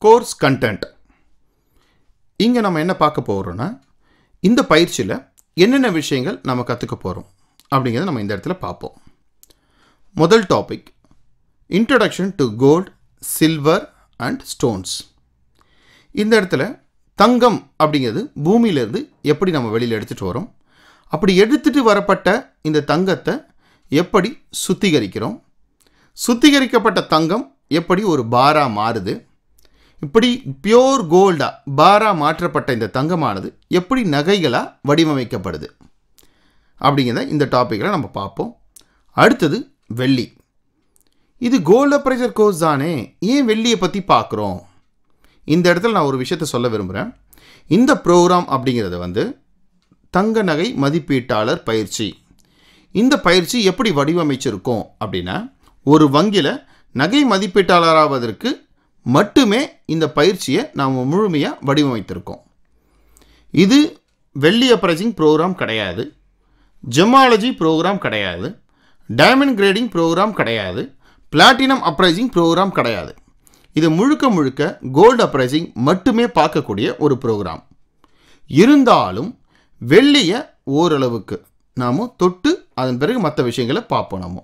Course content. இங்கே நம்ம என்ன பார்க்க போகிறோன்னா, இந்த பயிற்சியில் என்னென்ன விஷயங்கள் நம்ம கற்றுக்க போகிறோம் அப்படிங்கிறத நம்ம இந்த இடத்துல பார்ப்போம். முதல் topic, introduction to gold, silver and stones. இந்த இடத்துல தங்கம் அப்படிங்கிறது பூமியிலேருந்து எப்படி நம்ம வெளியில் எடுத்துகிட்டு வரோம், அப்படி எடுத்துகிட்டு வரப்பட்ட இந்த தங்கத்தை எப்படி சுத்திகரிக்கிறோம், சுத்திகரிக்கப்பட்ட தங்கம் எப்படி ஒரு பாராக மாறுது, இப்படி பியோர் கோல்டாக பாராக மாற்றப்பட்ட இந்த தங்கமானது எப்படி நகைகளாக வடிவமைக்கப்படுது அப்படிங்கிறத இந்த டாப்பிக்கில் நம்ம பார்ப்போம். அடுத்தது வெள்ளி. இது கோல்டு அப்ரைசர் கோர்ஸ் தானே, ஏன் வெள்ளியை பற்றி பார்க்குறோம்? இந்த இடத்துல நான் ஒரு விஷயத்தை சொல்ல விரும்புகிறேன். இந்த ப்ரோக்ராம் அப்படிங்கிறது தங்க நகை மதிப்பீட்டாளர் பயிற்சி. இந்த பயிற்சி எப்படி வடிவமைச்சிருக்கோம் அப்படின்னா, ஒரு வங்கியில் நகை மதிப்பீட்டாளராவதற்கு மட்டுமே இந்த பயிற்சியை நாம் முழுமையாக வடிவமைத்திருக்கோம். இது வெள்ளி அப்ரைசிங் ப்ரோக்ராம் கிடையாது, ஜெமாலஜி ப்ரோக்ராம் கிடையாது, டைமண்ட் கிரேடிங் ப்ரோக்ராம் கிடையாது, பிளாட்டினம் அப்ரைசிங் ப்ரோக்ராம் கிடையாது. இது முழுக்க முழுக்க கோல்டு அப்ரைசிங் மட்டுமே பார்க்கக்கூடிய ஒரு ப்ரோக்ராம். இருந்தாலும் வெள்ளியை ஓரளவுக்கு நாம் தொட்டு அதன் பிறகு மற்ற விஷயங்களை பார்ப்போம்.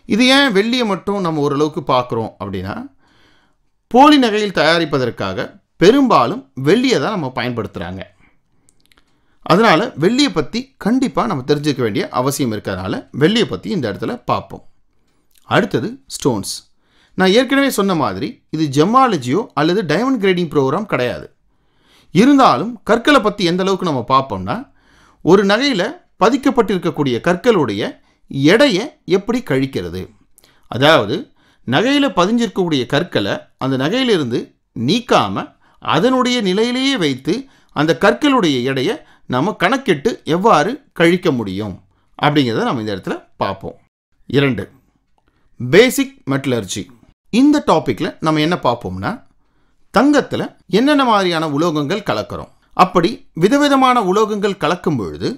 இது ஏன் வெள்ளியை மட்டும் நம்ம ஓரளவுக்கு பார்க்குறோம் அப்படின்னா, போலி நகையில் தயாரிப்பதற்காக பெரும்பாலும் வெள்ளியை தான் நம்ம பயன்படுத்துகிறாங்க. அதனால் வெள்ளியை பற்றி கண்டிப்பாக நம்ம தெரிஞ்சுக்க வேண்டிய அவசியம் இருக்கிறதுனால வெள்ளியை பற்றி இந்த இடத்துல பார்ப்போம். அடுத்தது ஸ்டோன்ஸ். நான் ஏற்கனவே சொன்ன மாதிரி இது ஜெமாலஜியோ அல்லது டைமண்ட் கிரேடிங் ப்ரோக்ராம் கிடையாது. இருந்தாலும் கற்களை பற்றி எந்த அளவுக்கு நம்ம பார்ப்போம்னா, ஒரு நகையில் பதிக்கப்பட்டிருக்கக்கூடிய கற்களுடைய எடையை எப்படி கழிக்கிறது, அதாவது நகையில் பதிஞ்சிருக்கக்கூடிய கற்களை அந்த நகையிலிருந்து நீக்காமல் அதனுடைய நிலையிலேயே வைத்து அந்த கற்களுடைய எடையை நம்ம கணக்கிட்டு எவ்வாறு கழிக்க முடியும் அப்படிங்கிறத நம்ம இந்த இடத்துல பார்ப்போம். 2, பேசிக் மெட்டலர்ஜி. இந்த டாப்பிக்கில் நம்ம என்ன பார்ப்போம்னா, தங்கத்தில் என்னென்ன மாதிரியான உலோகங்கள் கலக்கிறோம், அப்படி விதவிதமான உலோகங்கள் கலக்கும் பொழுது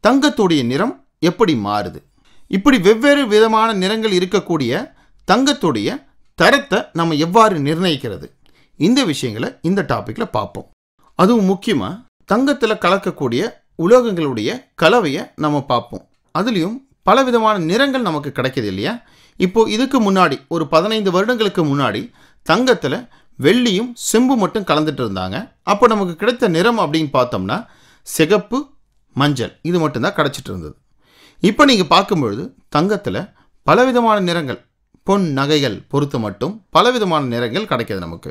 தங்கத்துடைய நிறம் எப்படி மாறுது, இப்படி வெவ்வேறு விதமான நிறங்கள் இருக்கக்கூடிய தங்கத்துடைய தரத்தை நம்ம எவ்வாறு நிர்ணயிக்கிறது, இந்த விஷயங்களை இந்த டாப்பிக்கில் பார்ப்போம். அதுவும் முக்கியமாக தங்கத்தில் கலக்கக்கூடிய உலோகங்களுடைய கலவையை நம்ம பார்ப்போம். அதுலேயும் பலவிதமான நிறங்கள் நமக்கு கிடைக்கிது இல்லையா. இப்போது இதுக்கு முன்னாடி ஒரு 15 வருடங்களுக்கு முன்னாடி தங்கத்தில் வெள்ளியும் செம்பு மட்டும் கலந்துட்டு இருந்தாங்க. அப்போ நமக்கு கிடைத்த நிறம் அப்படின்னு பார்த்தோம்னா சிகப்பு, மஞ்சள், இது மட்டும்தான் கிடச்சிட்டு இருந்தது. இப்போ நீங்கள் பார்க்கும்பொழுது தங்கத்தில் பலவிதமான நிறங்கள், பொன் நகைகள் பொறுத்து மட்டும் பலவிதமான நிறங்கள் கிடைக்கிது நமக்கு.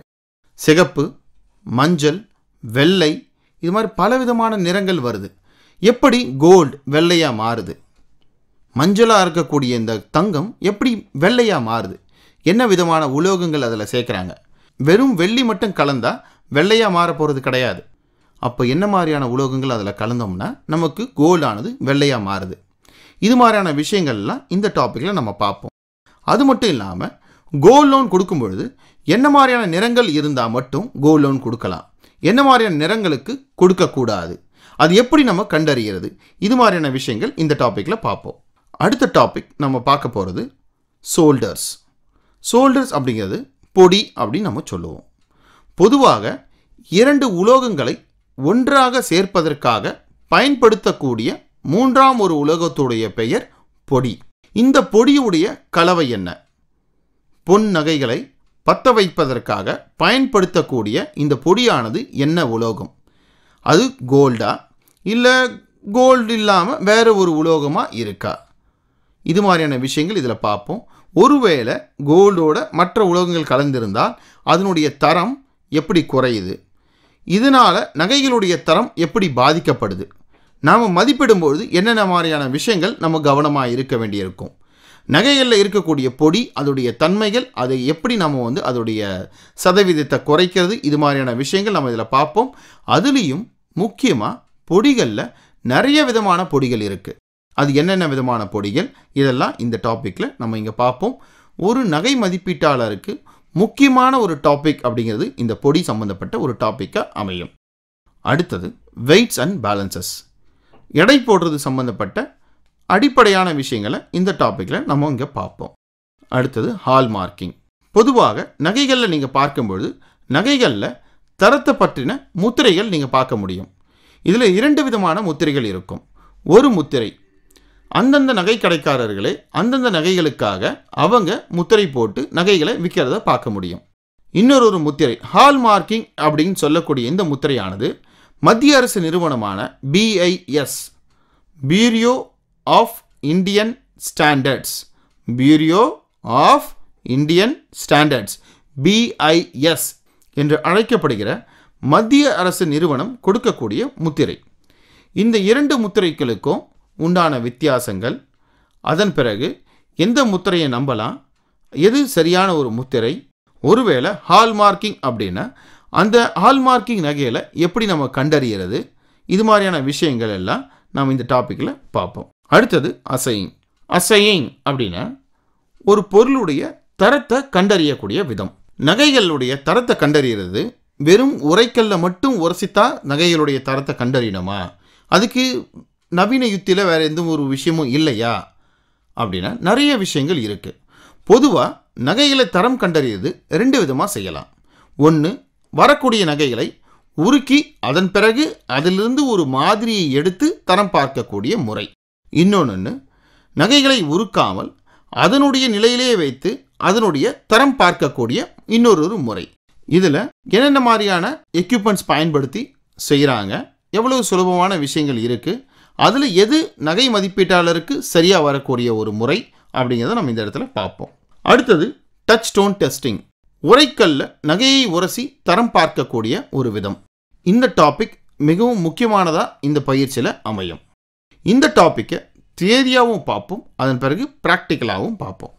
சிகப்பு, மஞ்சள், வெள்ளை, இது மாதிரி பலவிதமான நிறங்கள் வருது. எப்படி கோல்டு வெள்ளையாக மாறுது, மஞ்சளாக இருக்கக்கூடிய இந்த தங்கம் எப்படி வெள்ளையாக மாறுது, என்ன விதமான உலோகங்கள் அதில் சேர்க்குறாங்க, வெறும் வெள்ளி மட்டும் கலந்தால் வெள்ளையாக மாற போகிறது கிடையாது. அப்போ என்ன மாதிரியான உலோகங்கள் அதில் கலந்தோம்னா நமக்கு கோல்டானது வெள்ளையாக மாறுது. இது மாதிரியான விஷயங்கள்லாம் இந்த டாப்பிக்கில் நம்ம பார்ப்போம். அது மட்டும் இல்லாமல் கோல்ட் லோன் கொடுக்கும் பொழுது என்ன மாதிரியான நிறங்கள் இருந்தால் மட்டும் கோல்ட் லோன் கொடுக்கலாம், என்ன மாதிரியான நிறங்களுக்கு கொடுக்கக்கூடாது, அது எப்படி நம்ம கண்டறிகிறது, இது மாதிரியான விஷயங்கள் இந்த டாப்பிக்கில் பார்ப்போம். அடுத்த டாபிக் நம்ம பார்க்க போகிறது சோல்டர்ஸ். சோல்டர்ஸ் அப்படிங்கிறது பொடி அப்படின்னு நம்ம சொல்லுவோம். பொதுவாக 2 உலோகங்களை ஒன்றாக சேர்ப்பதற்காக பயன்படுத்தக்கூடிய 3ஆம் ஒரு உலோகத்துடைய பெயர் பொடி. இந்த பொடியுடைய கலவை என்ன? பொன் நகைகளை பற்ற வைப்பதற்காக பயன்படுத்தக்கூடிய இந்த பொடியானது என்ன உலோகம்? அது கோல்டா இல்லை கோல்டு இல்லாமல் வேறு ஒரு உலோகமாக இருக்கா? இது மாதிரியான விஷயங்கள் இதில் பார்ப்போம். ஒருவேளை கோல்டோட மற்ற உலோகங்கள் கலந்திருந்தால் அதனுடைய தரம் எப்படி குறையுது, இதனால் நகைகளுடைய தரம் எப்படி பாதிக்கப்படுது, நாம் மதிப்பிடும்பொழுது என்னென்ன மாதிரியான விஷயங்கள் நம்ம கவனமாக இருக்க வேண்டியிருக்கும், நகைகளில் இருக்கக்கூடிய பொடி அதோடைய தன்மைகள், அதை எப்படி நம்ம அதோடைய சதவீதத்தை குறைக்கிறது, இது மாதிரியான விஷயங்கள் நம்ம இதில் பார்ப்போம். அதுலேயும் முக்கியமாக பொடிகளில் நிறைய விதமான பொடிகள் இருக்குது. அது என்னென்ன விதமான பொடிகள், இதெல்லாம் இந்த டாப்பிக்கில் நம்ம இங்கே பார்ப்போம். ஒரு நகை மதிப்பீட்டாளருக்கு முக்கியமான ஒரு டாபிக் அப்படிங்கிறது இந்த பொடி சம்பந்தப்பட்ட ஒரு டாப்பிக்காக அமையும். அடுத்தது வெயிட்ஸ் அண்ட் பேலன்சஸ். எடை போடுறது சம்பந்தப்பட்ட அடிப்படையான விஷயங்களை இந்த டாப்பிக்கில் நம்ம இங்கே பார்ப்போம். அடுத்தது ஹால் மார்க்கிங். பொதுவாக நகைகளில் நீங்கள் பார்க்கும்பொழுது நகைகளில் தரத்தை பற்றின முத்திரைகள் நீங்கள் பார்க்க முடியும். இதில் 2 விதமான முத்திரைகள் இருக்கும். ஒரு முத்திரை அந்தந்த நகை கடைக்காரர்களே அந்தந்த நகைகளுக்காக அவங்க முத்திரை போட்டு நகைகளை விற்கிறத பார்க்க முடியும். இன்னொரு முத்திரை ஹால்மார்க்கிங் அப்படின்னு சொல்லக்கூடிய இந்த முத்திரையானது மத்திய அரசு நிறுவனமான BIS bureau of Indian standards BIS என்று அழைக்கப்படுகிற மத்திய அரசு நிறுவனம் கொடுக்கக்கூடிய முத்திரை. இந்த 2 முத்திரைகளுக்கும் உண்டான வித்தியாசங்கள், அதன் பிறகு எந்த முத்திரையை நம்பலாம், எது சரியான ஒரு முத்திரை, ஒருவேளை ஹால்மார்க்கிங் அப்படின்னா அந்த ஹால்மார்க்கிங் நகையில் எப்படி நம்ம கண்டறியறது, இது மாதிரியான விஷயங்கள் எல்லாம் நாம் இந்த டாப்பிக்கில் பார்ப்போம். அடுத்தது அசையிங் அப்படின்னா ஒரு பொருளுடைய தரத்தை கண்டறியக்கூடிய விதம். நகைகளுடைய தரத்தை கண்டறியறது வெறும் உரைக்கல்ல மட்டும் உரசித்தா நகைகளுடைய தரத்தை கண்டறியணுமா, அதுக்கு நவீன யுத்தியில் வேறு எந்த ஒரு விஷயமும் இல்லையா அப்படின்னா நிறைய விஷயங்கள் இருக்குது. பொதுவாக நகைகளை தரம் கண்டறியது 2 விதமாக செய்யலாம். ஒன்று, வரக்கூடிய நகைகளை உருக்கி அதன் பிறகு அதிலிருந்து ஒரு மாதிரியை எடுத்து தரம் பார்க்கக்கூடிய முறை. இன்னொன்று, நகைகளை உருக்காமல் அதனுடைய நிலையிலேயே வைத்து அதனுடைய தரம் பார்க்கக்கூடிய இன்னொரு முறை. இதில் என்னென்ன மாதிரியான எக்யூப்மெண்ட்ஸ் பயன்படுத்தி செய்கிறாங்க, எவ்வளவு சுலபமான விஷயங்கள் இருக்குது, அதில் எது நகை மதிப்பீட்டாளருக்கு சரியாக வரக்கூடிய ஒரு முறை அப்படிங்கிறத நம்ம இந்த இடத்துல பார்ப்போம். அடுத்தது டச் ஸ்டோன் டெஸ்டிங், உரைக்கல்ல நகையை உரசி தரம் பார்க்கக்கூடிய ஒரு விதம். இந்த டாபிக் மிகவும் முக்கியமானதாக இந்த பயிற்சியில் அமையும். இந்த டாப்பிக்கை தியரியாகவும் பார்ப்போம், அதன் பிறகு ப்ராக்டிக்கலாகவும் பார்ப்போம்.